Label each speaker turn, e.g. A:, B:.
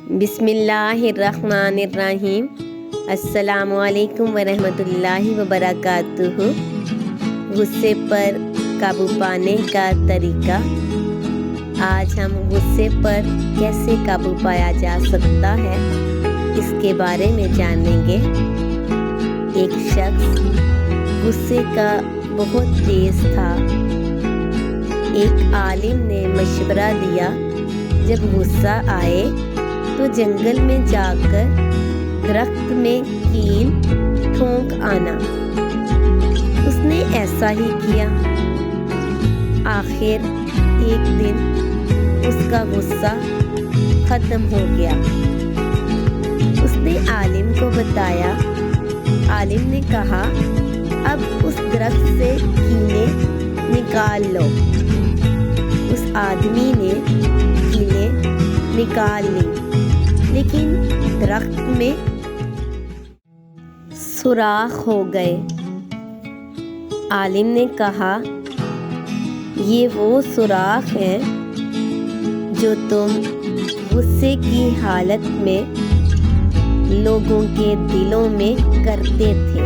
A: بسم اللہ الرحمن الرحیم۔ السلام علیکم ورحمۃ اللہ وبرکاتہ۔ غصے پر قابو پانے کا طریقہ۔ آج ہم غصے پر کیسے قابو پایا جا سکتا ہے اس کے بارے میں جانیں گے۔ ایک شخص غصے کا بہت تیز تھا۔ ایک عالم نے مشورہ دیا، جب غصہ آئے تو جنگل میں جا کر درخت میں کیل ٹھونک آنا۔ اس نے ایسا ہی کیا۔ آخر ایک دن اس کا غصہ ختم ہو گیا۔ اس نے عالم کو بتایا۔ عالم نے کہا، اب اس درخت سے کیلیں نکال لو۔ اس آدمی نے کیلیں نکال لی، لیکن درخت میں سوراخ ہو گئے۔ عالم نے کہا، یہ وہ سوراخ ہیں جو تم غصے کی حالت میں لوگوں کے دلوں میں کرتے تھے۔